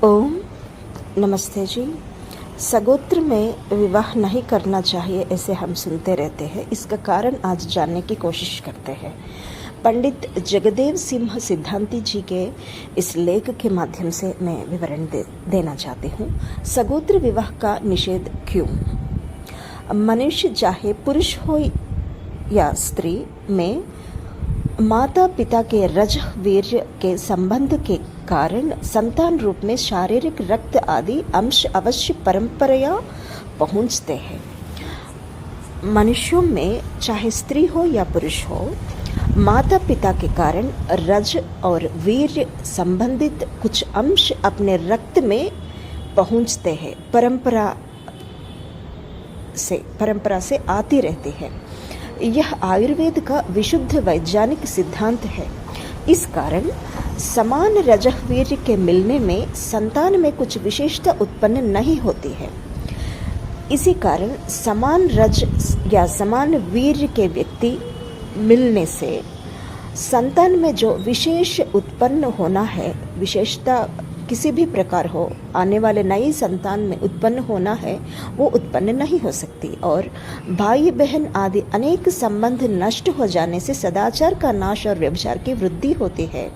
ओम नमस्ते जी। सगोत्र में विवाह नहीं करना चाहिए ऐसे हम सुनते रहते हैं। इसका कारण आज जानने की कोशिश करते हैं। पंडित जगदेव सिंह सिद्धांती जी के इस लेख के माध्यम से मैं विवरण देना चाहती हूँ। सगोत्र विवाह का निषेध क्यों? मनुष्य चाहे पुरुष हो या स्त्री में माता पिता के रज वीर्य के संबंध के कारण संतान रूप में शारीरिक रक्त आदि अंश अवश्य परंपरा पहुंचते हैं। मनुष्यों में चाहे स्त्री हो या पुरुष हो, माता पिता के कारण रज और वीर्य संबंधित कुछ अंश अपने रक्त में पहुंचते हैं। परंपरा से आती रहती है। यह आयुर्वेद का विशुद्ध वैज्ञानिक सिद्धांत है। इस कारण समान रजः-वीर्य के मिलने में संतान में कुछ विशेषता उत्पन्न नहीं होती है। इसी कारण समान रज या समान वीर्य के व्यक्ति मिलने से संतान में जो विशेष उत्पन्न होना है, विशेषता किसी भी प्रकार हो, आने वाले नई संतान में उत्पन्न होना है, वो उत्पन्न नहीं हो सकती। और भाई बहन आदि अनेक संबंध नष्ट हो जाने से सदाचार का नाश और व्यभिचार की वृद्धि होती है।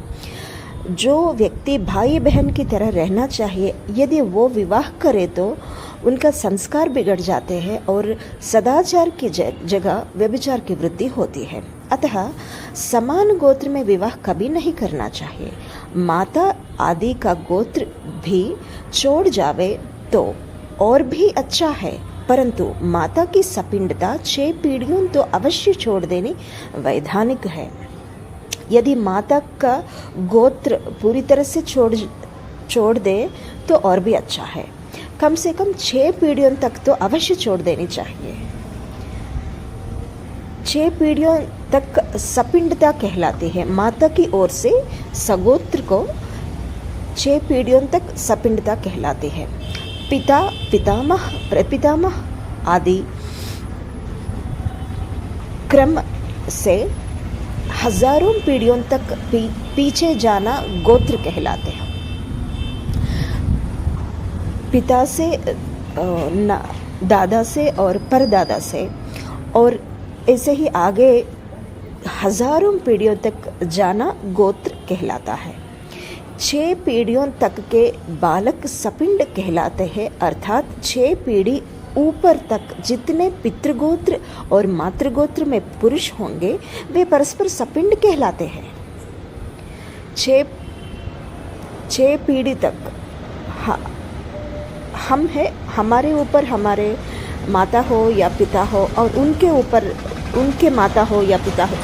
जो व्यक्ति भाई बहन की तरह रहना चाहिए, यदि वो विवाह करे तो उनका संस्कार बिगड़ जाते हैं और सदाचार की जगह व्यभिचार की वृद्धि होती है। अतः समान गोत्र में विवाह कभी नहीं करना चाहिए। माता आदि का गोत्र भी छोड़ जावे तो और भी अच्छा है, परंतु माता की सपिंडता 6 पीढ़ियों तो अवश्य छोड़ देनी वैधानिक है। यदि माता का गोत्र पूरी तरह से छोड़ दे तो और भी अच्छा है। कम से कम 6 पीढ़ियों तक तो अवश्य छोड़ देनी चाहिए। 6 पीढ़ियों तक सपिंडता कहलाती है। माता की ओर से सगोत्र को 6 पीढ़ियों तक सपिंडता कहलाती है। पिता, पितामह, प्रपितामह आदि क्रम से हजारों पीढ़ियों तक पीछे जाना गोत्र कहलाते हैं। पिता से, दादा से और परदादा से, और ऐसे ही आगे हजारों पीढ़ियों तक जाना गोत्र कहलाता है। 6 पीढ़ियों तक के बालक सपिंड कहलाते हैं, अर्थात 6 पीढ़ी ऊपर तक जितने पितृगोत्र और मातृगोत्र में पुरुष होंगे वे परस्पर सपिंड कहलाते हैं। 6 पीढ़ी तक हम हैं, हमारे ऊपर हमारे माता हो या पिता हो, और उनके ऊपर उनके माता हो या पिता हो।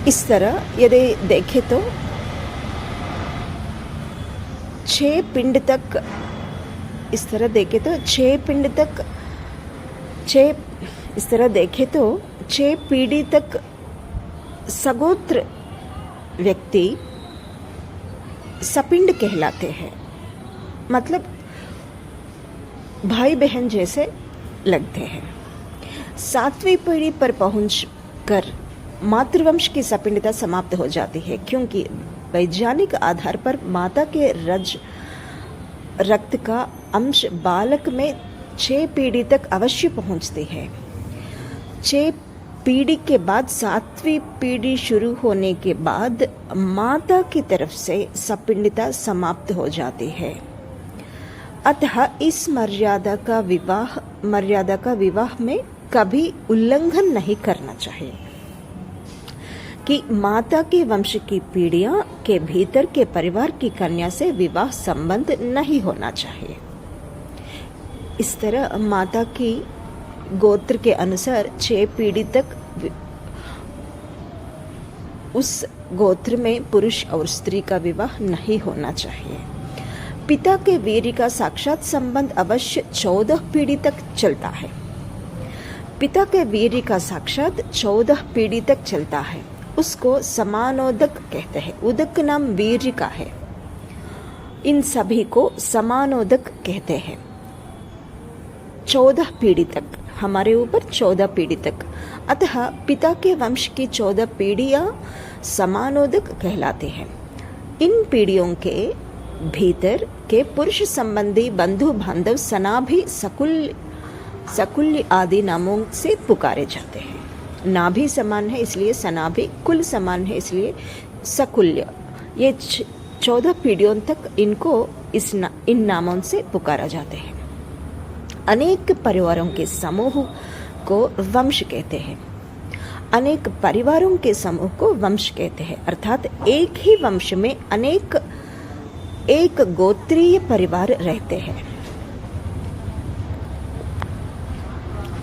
इस तरह यदि देखें तो 6 पिंड तक, इस तरह देखें तो 6 पिंड तक, 6 पीढ़ी तक सगोत्र व्यक्ति सपिंड कहलाते हैं, मतलब भाई बहन जैसे लगते हैं। 7वीं पीढ़ी पर पहुंचकर मातृवंश की सपिंडता समाप्त हो जाती है, क्योंकि वैज्ञानिक आधार पर माता के रक्त का अंश बालक में 6 पीढ़ी तक अवश्य पहुंचती है। 6 पीढ़ी के बाद 7वीं पीढ़ी शुरू होने के बाद माता की तरफ से सपिंडता समाप्त हो जाती है। अतः इस मर्यादा का विवाह में कभी उल्लंघन नहीं करना चाहिए कि माता के वंश की पीढ़ियां के भीतर के परिवार की कन्या से विवाह संबंध नहीं होना चाहिए। इस तरह माता की गोत्र के अनुसार 6 पीढ़ी तक उस गोत्र में पुरुष और स्त्री का विवाह नहीं होना चाहिए। पिता के वीर्य का साक्षात संबंध अवश्य 14 पीढ़ी तक चलता है। पिता के वीर्य का साक्षात 14 पीढ़ी तक चलता है। उसको समानोदक कहते हैं। उदक नाम वीर्य का है। इन सभी को समानोदक कहते हैं। 14 पीढ़ी तक हमारे ऊपर 14 पीढ़ी तक। अतः पिता के वंश की 14 पीढ़ियां समानोदक कहलाते हैं। इन पीढ़ियों के भीतर के पुरुष संबंधी बंधु बांधव सनाभि सकुल्य आदि नामों से पुकारे जाते हैं। नाभि समान है इसलिए सनाभि, कुल समान है इसलिए सकुल्य। ये 14 पीढ़ियों तक इनको इन नामों से पुकारा जाते हैं। अनेक परिवारों के समूह को वंश कहते हैं। अनेक परिवारों के समूह को वंश कहते हैं, अर्थात एक ही वंश में एक गोत्रीय परिवार रहते हैं।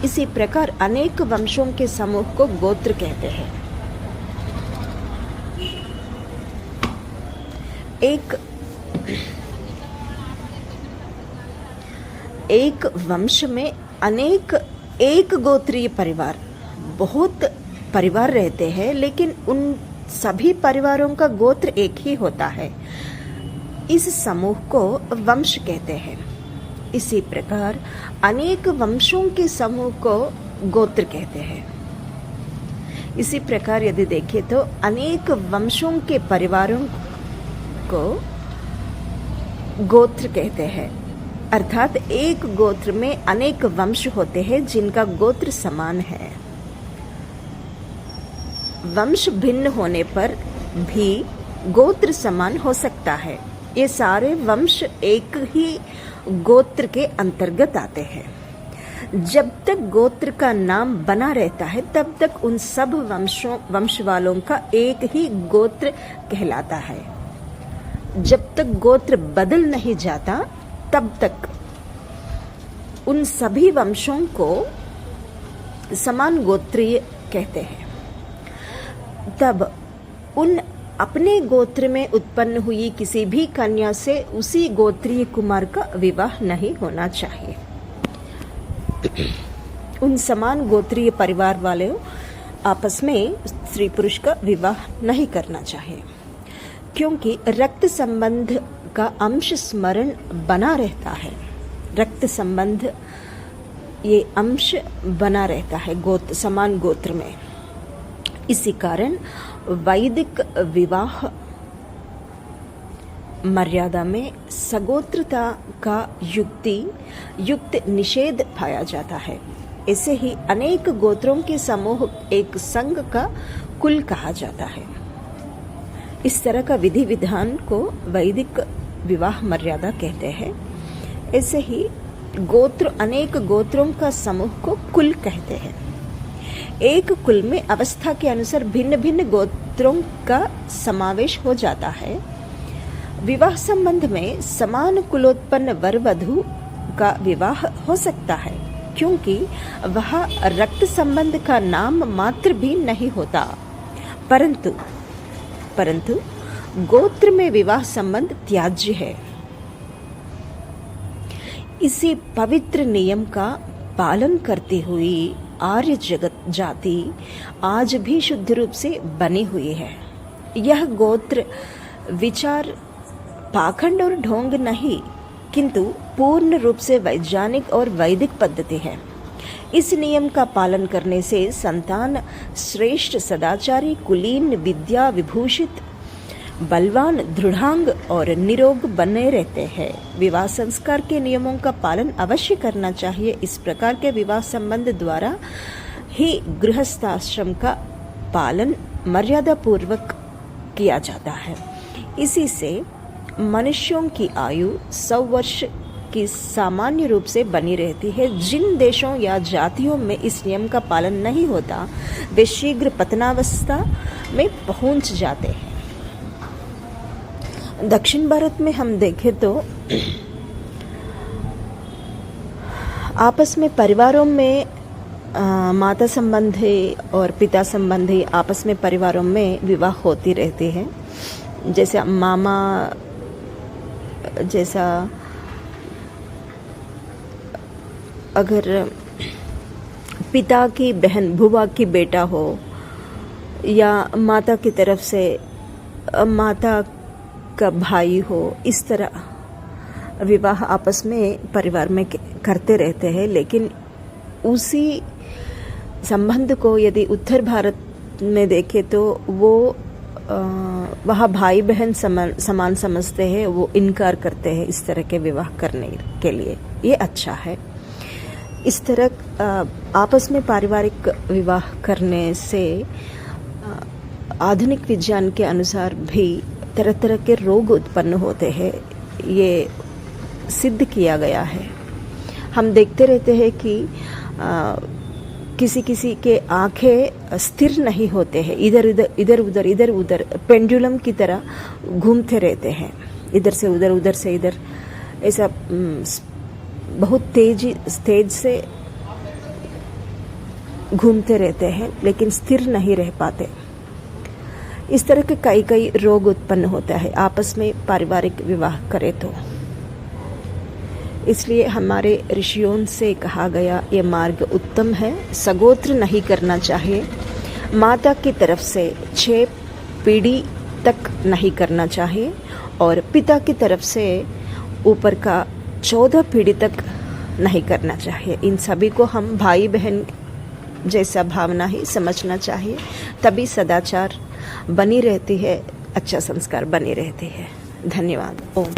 इसी प्रकार अनेक वंशों के समूह को गोत्र कहते हैं। एक वंश में एक गोत्रीय परिवार, बहुत परिवार रहते हैं, लेकिन उन सभी परिवारों का गोत्र एक ही होता है। इस समूह को वंश कहते हैं। इसी प्रकार अनेक वंशों के समूह को गोत्र कहते हैं। इसी प्रकार यदि देखें तो अनेक वंशों के परिवारों को गोत्र कहते हैं, अर्थात एक गोत्र में अनेक वंश होते हैं जिनका गोत्र समान है। वंश भिन्न होने पर भी गोत्र समान हो सकता है। ये सारे वंश एक ही गोत्र के अंतर्गत आते हैं। जब तक गोत्र का नाम बना रहता है तब तक उन सब वंश वालों का एक ही गोत्र कहलाता है। जब तक गोत्र बदल नहीं जाता तब तक उन सभी वंशों को समान गोत्रीय कहते हैं। तब उन अपने गोत्र में उत्पन्न हुई किसी भी कन्या से उसी गोत्रीय कुमार का विवाह नहीं होना चाहिए। उन समान गोत्रीय परिवार वाले आपस में स्त्री पुरुष का विवाह नहीं करना चाहिए, क्योंकि रक्त संबंध का अंश स्मरण बना रहता है। रक्त संबंध ये अंश बना रहता है समान गोत्र में। इसी कारण वैदिक विवाह मर्यादा में सगोत्रता का युक्त निषेध पाया जाता है। ऐसे ही अनेक गोत्रों के समूह एक संघ का कुल कहा जाता है। इस तरह का विधि विधान को वैदिक विवाह मर्यादा कहते हैं। ऐसे ही अनेक गोत्रों का समूह को कुल कहते हैं। एक कुल में अवस्था के अनुसार भिन्न भिन्न गोत्रों का समावेश हो जाता है। विवाह संबंध में समान कुलोत्पन्न वर वधु का विवाह हो सकता है, क्योंकि वह रक्त संबंध का नाम मात्र भी नहीं होता। परंतु गोत्र में विवाह संबंध त्याज्य है। इसी पवित्र नियम का पालन करती हुई आर्य जाति आज भी शुद्ध रूप से बनी हुई है। यह गोत्र विचार पाखंड और ढोंग नहीं, किंतु पूर्ण रूप से वैज्ञानिक और वैदिक पद्धति है। इस नियम का पालन करने से संतान श्रेष्ठ, सदाचारी, कुलीन, विद्या विभूषित, बलवान, दृढ़ांग और निरोग बने रहते हैं। विवाह संस्कार के नियमों का पालन अवश्य करना चाहिए। इस प्रकार के विवाह संबंध द्वारा ही गृहस्थाश्रम का पालन मर्यादा पूर्वक किया जाता है। इसी से मनुष्यों की आयु 100 वर्ष की सामान्य रूप से बनी रहती है। जिन देशों या जातियों में इस नियम का पालन नहीं होता, वे शीघ्र पतनावस्था में पहुंच जाते हैं। दक्षिण भारत में हम देखें तो आपस में परिवारों में माता संबंधी और पिता संबंधी आपस में परिवारों में विवाह होती रहती है। जैसे मामा जैसा अगर पिता की बहन बुआ की बेटा हो या माता की तरफ से माता का भाई हो, इस तरह विवाह आपस में परिवार में करते रहते हैं। लेकिन उसी संबंध को यदि उत्तर भारत में देखें तो वो वहाँ भाई बहन समान समझते हैं, वो इनकार करते हैं इस तरह के विवाह करने के लिए। ये अच्छा है। इस तरह आपस में पारिवारिक विवाह करने से आधुनिक विज्ञान के अनुसार भी तरह तरह के रोग उत्पन्न होते हैं, ये सिद्ध किया गया है। हम देखते रहते हैं कि किसी किसी के आंखें स्थिर नहीं होते हैं, इधर उधर पेंडुलम की तरह घूमते रहते हैं, इधर से उधर ऐसा बहुत तेज से घूमते रहते हैं, लेकिन स्थिर नहीं रह पाते। इस तरह के कई रोग उत्पन्न होता है आपस में पारिवारिक विवाह करे तो। इसलिए हमारे ऋषियों से कहा गया ये मार्ग उत्तम है। सगोत्र नहीं करना चाहिए। माता की तरफ से 6 पीढ़ी तक नहीं करना चाहिए और पिता की तरफ से ऊपर का 14 पीढ़ी तक नहीं करना चाहिए। इन सभी को हम भाई बहन जैसा भावना ही समझना चाहिए, तभी सदाचार बनी रहती है, अच्छा संस्कार बनी रहती है। धन्यवाद। ओम।